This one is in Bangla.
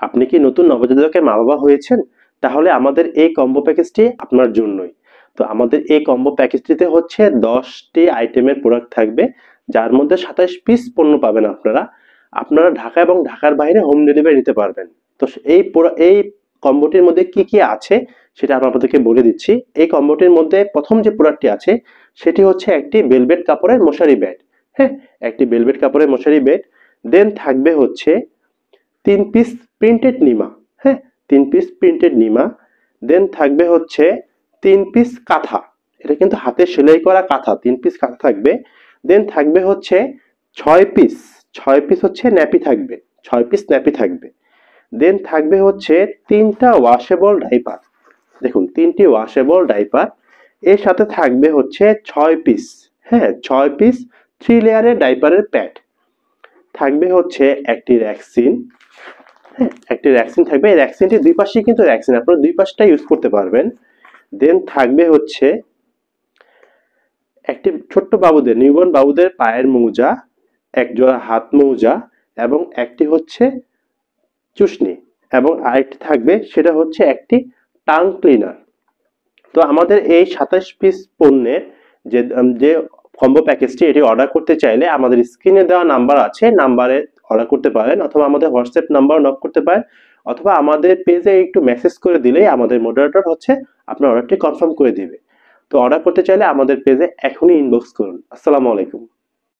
আপনি কি নতুন নবজাতকের মা বাবা হয়েছেন? তাহলে আমাদের এই কম্বো প্যাকেজটি আপনার জন্যই। তো আমাদের এই কম্বো প্যাকেজটিতে হচ্ছে 10টি আইটেমের প্রোডাক্ট থাকবে, যার মধ্যে 27 পিস পণ্য পাবেন আপনারা। আপনারা ঢাকা এবং ঢাকার বাইরে হোম ডেলিভারি নিতে পারবেন। তো এই কম্বোটির মধ্যে কি কি আছে সেটা আমি আপনাদেরকে বলে দিচ্ছি। এই কম্বোটির মধ্যে প্রথম যে প্রোডাক্টটি আছে সেটি হচ্ছে একটি ভেলভেট কাপড়ের মশারি বেড। হ্যাঁ, একটি ভেলভেট কাপড়ের মশারি বেড। দেন থাকবে হচ্ছে 3 পিস প্রিন্টেড নিমা। হ্যাঁ, 3 পিস প্রিন্টেড নিমা। দেন থাকবে হচ্ছে 3 পিস কাঁথা। এটা কিন্তু হাতে সেলাই করা কাঁথা, 3 পিস কাঁথা থাকবে। দেন থাকবে হচ্ছে 6 পিস, 6 পিস হচ্ছে ন্যাপি থাকবে, 6 পিস ন্যাপি থাকবে। দেন থাকবে হচ্ছে 3টা ওয়াশেবল ডাইপার। দেখুন, 3টি ওয়াশেবল ডাইপার। এর সাথে থাকবে হচ্ছে 6 পিস, হ্যাঁ 6 পিস 3 লেয়ারের ডাইপারের প্যাড। থাকবে হচ্ছে একটি র্যাক্সিন। হ্যাঁ, একটি র্যাক্সিন থাকবে। এই র্যাক্সিনটির দুই পাশেই কিন্তু র্যাক্সিন, আপনারা দুই পাশটা ইউজ করতে পারবেন। দেন থাকবে হচ্ছে একটি ছোট্ট বাবুদের, নিউবর্ন বাবুদের পায়ের মোজা, এক জোড়া হাত মোজা এবং একটি হচ্ছে চুসনি, এবং আরেকটি থাকবে সেটা হচ্ছে একটি টাং ক্লিনার। তো আমাদের এই 27 পিস পণ্যের যে যে কম্বো প্যাকেজটি, এটি অর্ডার করতে চাইলে আমাদের স্ক্রিনে দেওয়া নাম্বার আছে, নাম্বারে অর্ডার করতে পারেন, অথবা আমাদের হোয়াটসঅ্যাপ নাম্বার নক করতে পারেন, অথবা আমাদের পেজে একটু মেসেজ করে দিলেই আমাদের মডারেটর হচ্ছে আপনার অর্ডারটি কনফার্ম করে দিবে। তো অর্ডার করতে চাইলে আমাদের পেজে এখনই ইনবক্স করুন। আসসালামু আলাইকুম।